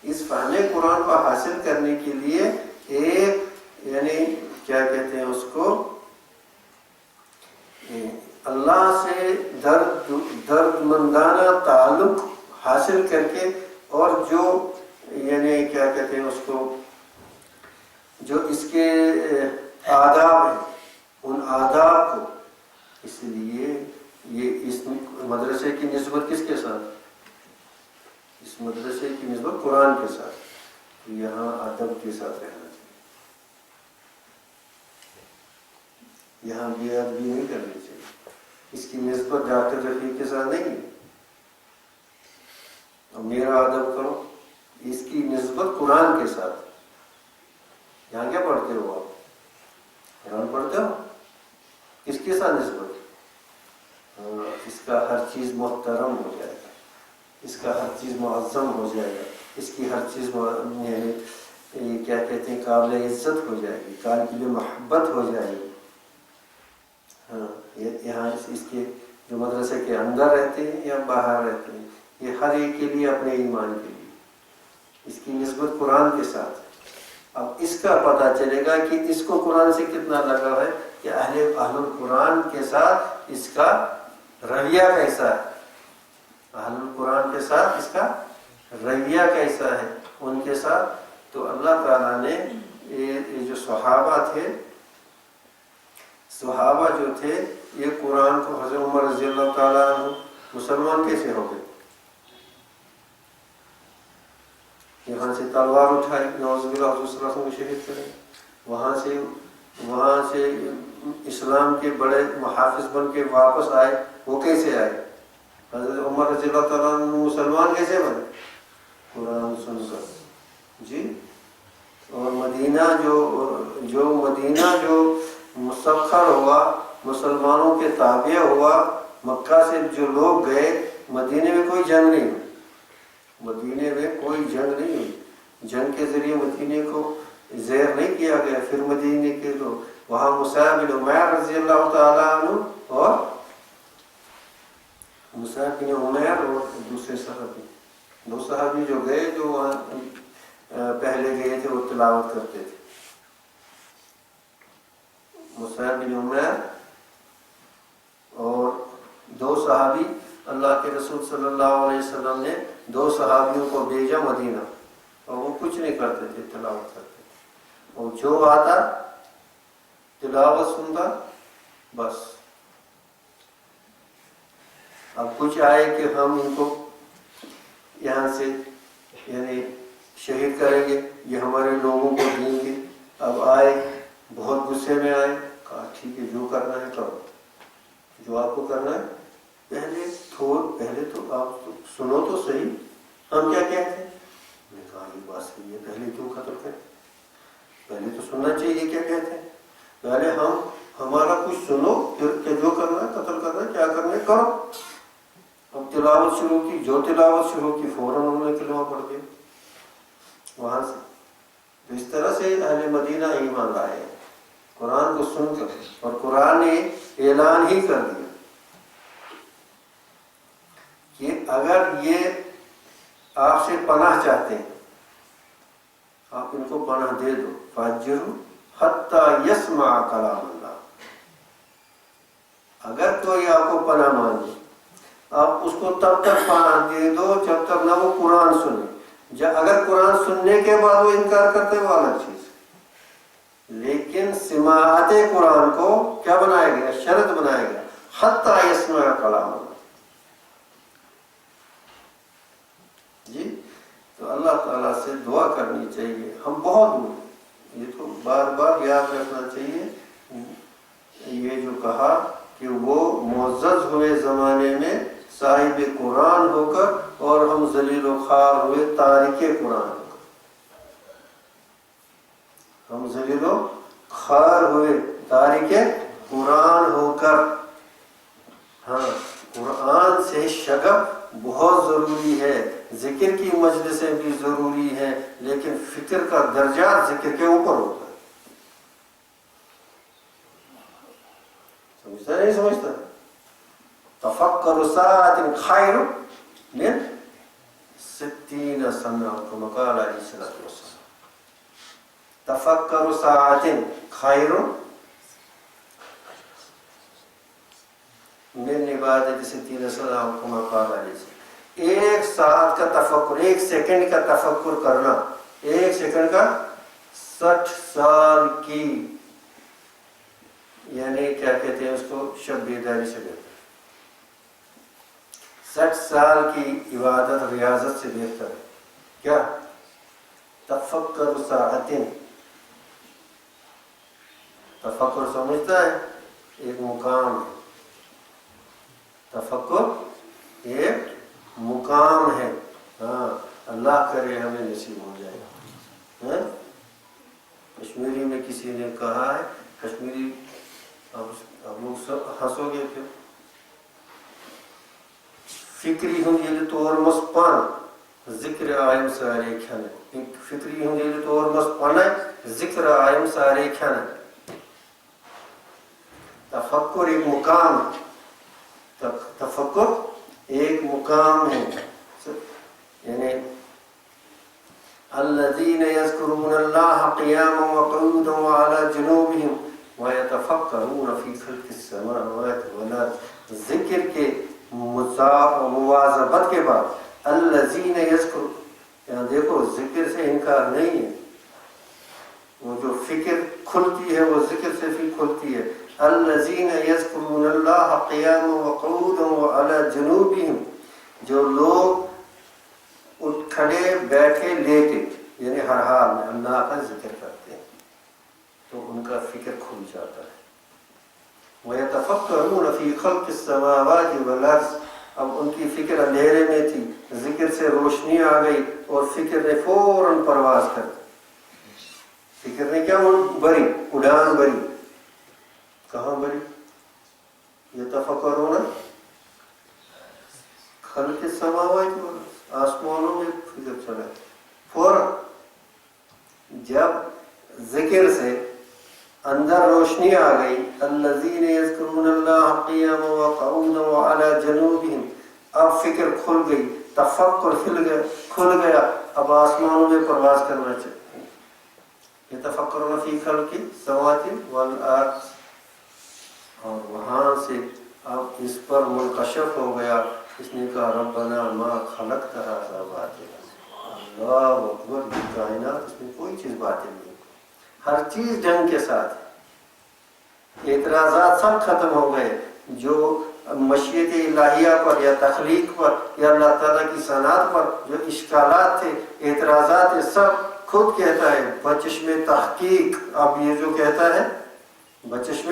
اس فہم قرآن کو حاصل کرنے کے لیے ایک یعنی کیا کہتے ہیں اس کو، اللہ سے درد مندانہ تعلق حاصل کر کے، اور جو یعنی کیا کہتے ہیں اس کو، جو اس کے آداب ہیں، ان آداب کو، اس لیے یہ اس مدرسے کی نسبت کس کے ساتھ؟ اس مدرسے کی نسبت قرآن کے ساتھ، یہاں ادب کے ساتھ رہنا چاہیے، یہاں بے ادبی نہیں کرنی چاہیے، اس کی نسبت ڈاکٹر رفیق کے ساتھ نہیں ہے، اور میرا ادب کرو، اس کی نسبت قرآن کے ساتھ۔ یہاں کیا پڑھتے ہو آپ؟ قرآن پڑھتے ہو، کس کے ساتھ نسبت؟ اس کا ہر چیز محترم ہو جائے گا، اس کا ہر چیز معظم ہو جائے گا، اس کی ہر چیز یعنی کیا کہتے ہیں قابل عزت ہو جائے گی، قابل محبت ہو جائے گی۔ ہاں، یہاں اس کے جو مدرسے کے اندر رہتے ہیں یا باہر رہتے ہیں، یہ ہر ایک کے لیے اپنے ایمان کے لیے، اس کی نسبت قرآن کے ساتھ۔ اب اس کا پتہ چلے گا کہ اس کو قرآن سے کتنا لگاؤ ہے، کہ اہل القرآن کے ساتھ اس کا رویہ کیسا ہے، اہل القرآن کے ساتھ اس کا رویہ کیسا ہے ان کے ساتھ۔ تو اللہ تعالیٰ نے یہ جو صحابہ تھے، صحابہ جو تھے، یہ قرآن کو، حضرت عمر رضی اللہ تعالیٰ عنہ مسلمان کیسے ہو گئے؟ یہاں سے تلوار اٹھائی، نعوذ باللہ، حضور صلی اللہ علیہ وسلم کو شہید کرے، وہاں سے اسلام کے بڑے محافظ بن کے واپس آئے، وہ کیسے آئے؟ حضرت عمر رضی اللہ تعالیٰ عنہ مسلمان کیسے بنے؟ قرآن سن کر، جی۔ اور مدینہ جو مسخر ہوا، مسلمانوں کے تابع ہوا، مکہ سے جو لوگ گئے، مدینے میں کوئی جنگ نہیں ہوئی، مدینے میں کوئی جنگ نہیں ہوئی، جنگ کے ذریعے مدینے کو زیر نہیں کیا گیا۔ پھر مدینے کے لوگ وہاں مصعب بن عمیر رضی اللہ تعالیٰ عنہ اور مصعب بن عمیر اور دوسرے صحابی، دو صحابی جو گئے، جو وہاں پہلے گئے تھے، وہ تلاوت کرتے تھے، مصعب بن عمیر اور دو صحابی۔ اللہ کے رسول صلی اللہ علیہ وسلم نے دو صحابیوں کو بھیجا مدینہ، اور وہ کچھ نہیں کرتے تھے، تلاوت کرتے تھے، اور جو آتا تلاوت سنتا بس۔ اب کچھ آئے کہ ہم ان کو یہاں سے یعنی شہید کریں گے، یہ ہمارے لوگوں کو دیں گے۔ اب آئے، بہت غصے میں آئے، کہا ٹھیک ہے، جو کرنا ہے کرو، جو آپ کو کرنا ہے، پہلے تو آپ سنو تو صحیح، ہم کیا کہتے ہیں؟ میں نے کہا یہ بات صحیح ہے، پہلے کیوں قتل کریں؟ پہلے تو سننا چاہیے کیا کہتے ہیں، پہلے ہمارا کچھ سنو، پھر کہ جو کرنا ہے، قتل کرنا ہے، کیا کرنا ہے کرو۔ اب تلاوت شروع کی، جو تلاوت شروع کی فوراً انہوں نے کلمہ پڑھ دیا وہاں سے۔ تو اس طرح سے اہل مدینہ ایمان لائے ہیں قرآن کو سن کر، اور قرآن نے اعلان ہی کر دیا کہ اگر یہ آپ سے پناہ چاہتے ہیں، آپ ان کو پناہ دے دو، فاجروا حتی یسمع کلام اللہ، اگر کوئی آپ کو پناہ مانگے آپ اس کو تب تک پناہ دے دو جب تک نہ وہ قرآن سنے. اگر قرآن سننے کے بعد وہ انکار کرتے وہ الگ چیز، لیکن سماعت قرآن کو کیا بنایا گیا؟ شرط بنایا گیا، حتی یسمع کلام اللہ. جی تو اللہ تعالیٰ سے دعا کرنی چاہیے. ہم بہت دور، یہ تو بار بار یاد رکھنا چاہیے، یہ جو کہا کہ وہ معزز ہوئے زمانے میں صاحب قرآن ہو کر اور ہم ذلیل و خوار ہوئے تارک قرآن ہو کر. ہم ذلیل و خوار ہوئے تارک قرآن ہو کر. ہاں قرآن سے شغف بہت ضروری ہے، ذکر کی مجلسیں بھی ضروری ہیں، لیکن فکر کا درجہ ذکر کے اوپر ہوتا ہے. سمجھتا نہیں سمجھتا؟ تفکر ساعت خیر من 60 سنہ كما قال علیہ الصلوۃ والسلام. تفکر ساعت خیر من عبادت 60 سنہ كما قال علیہ السلام. ایک ساعت کا تفکر، ایک سیکنڈ کا تفکر کرنا، ایک سیکنڈ کا 60 سال کی، یعنی کیا کہتے ہیں اس کو، شب بیداری سے بہتر. 60 سال کی عبادت ریاضت سے بہتر ہے. کیا؟ تفکر ساعتن. تفکر سمجھتا ہے ایک مقام ہے، تفکر ایک مقام ہے. ہاں اللہ کرے ہمیں نصیب ہو جائے. کشمیری میں کسی نے کہا ہے، کشمیری اب لوگ سب ہنسو گے پھر، فکری ہوں یہ طور مس پان ذکر آئم سارے کھانے. فکری ہوں یہ طور مس پانے ذکر آئم سارے کھانے. تفکر ایک مقام ہے، تفکر ایک مقام ہے. یعنی الذین یذکرون اللہ قیاما وقعودا وعلی جنوبہم وَيَتَفَكَّرُونَ فِي خَلْقِ السَّمَاوَاتِ وَالْأَرْضِ. ذکر کے مواظبت کے بعد الذین یذکر، یہاں دیکھو ذکر سے انکار نہیں ہے، وہ جو فکر کھلتی ہے وہ ذکر سے بھی کھلتی ہے. الذین یذکرون اللہ قیاما وقعودا وعلی جنوبہم، جو لوگ اٹھ کھڑے بیٹھے لیٹے یعنی ہر حال میں اللہ کا ذکر کرتے ہیں تو ان کا فکر کھل جاتا ہے. وَيَتَفَكَّرُونَ فِي خَلْقِ السَّمَاوَاتِ وَالْأَرْضِ. اب ان کی فکر اندھیرے میں تھی، ذکر سے روشنی آ گئی اور فکر نے فوراً پرواز کر دی. فکر نے کیا بری؟ اڑان بری. کہاں بری؟ يَتَفَكَّرُونَ خَلْقِ السَّمَاوَاتِ وَالْأَرْضِ. آسمانوں میں فکر چلا فوراً. جب ذکر سے اندر روشنی آ گئی، الذین یذکرون اللہ قیاما وقعودا وعلی جنوبہم، اب فکر کھل گئی، تفکر کھل گیا، اب آسمانوں میں پرواز کرنا چاہیے. یتفکرون فی خلق السماوات والارض. اور وہاں سے اب اس پر منکشف ہو گیا. اس نے کہا ربنا ما خلقت ھذا باطلا. اللہ اکبر، یہ کائنات اس میں کوئی چیز باطل نہیں، ہر چیز ڈھنگ کے ساتھ. اعتراضات سب ختم ہو گئے جو مشیت الہیہ پر یا تخلیق پر یا اللہ تعالیٰ کی صنعت پر جو اشکالات تھے، اعتراضات تھے، سب خود کہتا ہے بچشم تحقیق. اب یہ جو کہتا ہے بچشم،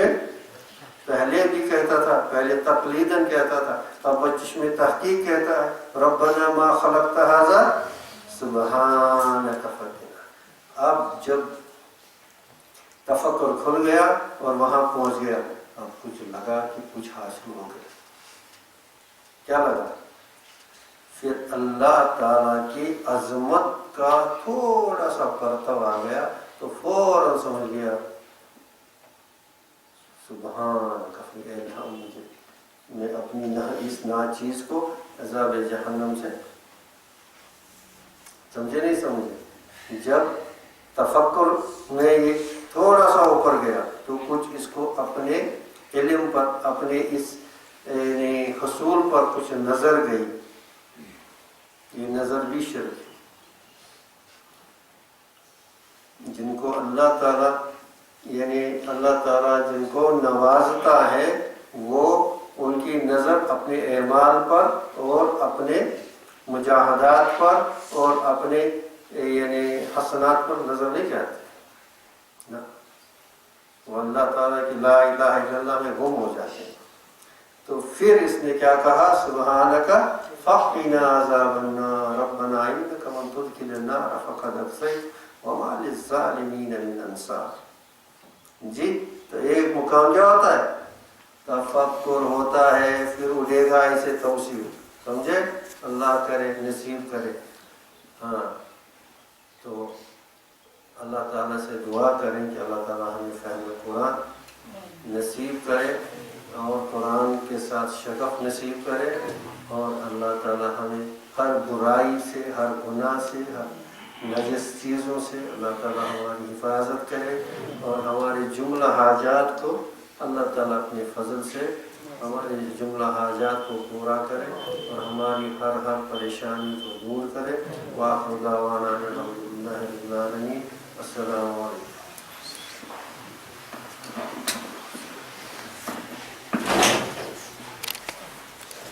پہلے بھی کہتا تھا، پہلے تقلیداً کہتا تھا، اب بچشم تحقیق کہتا ہے ربنا ما خلقت ھذا سبحانک فقنا. اب جب تفکر کھل گیا اور وہاں پہنچ گیا، اب کچھ لگا کہ کچھ حاصل ہو گیا. کیا لگا؟ پھر اللہ تعالیٰ کی عظمت کا تھوڑا سا پرتو آ گیا تو فوراً سمجھ گیا سبحان کفی الحمد، میں اپنی اس ناچیز کو عذاب جہنم سے. سمجھے نہیں سمجھے؟ جب تفکر میں یہ تھوڑا سا اوپر گیا تو کچھ اس کو اپنے علم پر اپنے اس حصول پر کچھ نظر گئی، یہ نظر بھی شرک ہے۔ جن کو اللہ تعالیٰ یعنی اللہ تعالیٰ جن کو نوازتا ہے وہ ان کی نظر اپنے اعمال پر اور اپنے مجاہدات پر اور اپنے یعنی حسنات پر نظر نہیں جاتی، وہ اللہ تعالیٰ کی لا الہ الا اللہ میں گم ہو جاتے ہیں۔ تو پھر اس نے کیا کہا، سبحانک فقنا عذاب النار ربنا انک من تدخل النار فقد اخزیت وما للظالمین من انصار۔ جی تو ایک مقام کیا ہوتا ہے، تفکر ہوتا ہے، پھر اڑے گا اسے توسیع، سمجھے، اللہ کرے نصیب کرے۔ ہاں تو اللہ تعالیٰ سے دعا کریں کہ اللہ تعالیٰ ہمیں فہم قرآن نصیب کرے اور قرآن کے ساتھ شغف نصیب کرے، اور اللہ تعالیٰ ہمیں ہر برائی سے، ہر گناہ سے، ہر نجس چیزوں سے اللہ تعالیٰ ہماری حفاظت کرے، اور ہمارے جملہ حاجات کو اللہ تعالیٰ اپنے فضل سے ہمارے جملہ حاجات کو پورا کرے، اور ہماری ہر پریشانی کو دور کرے۔ وآخر دعوانا الحمدللہ رب العالمین۔ السلام علیکم۔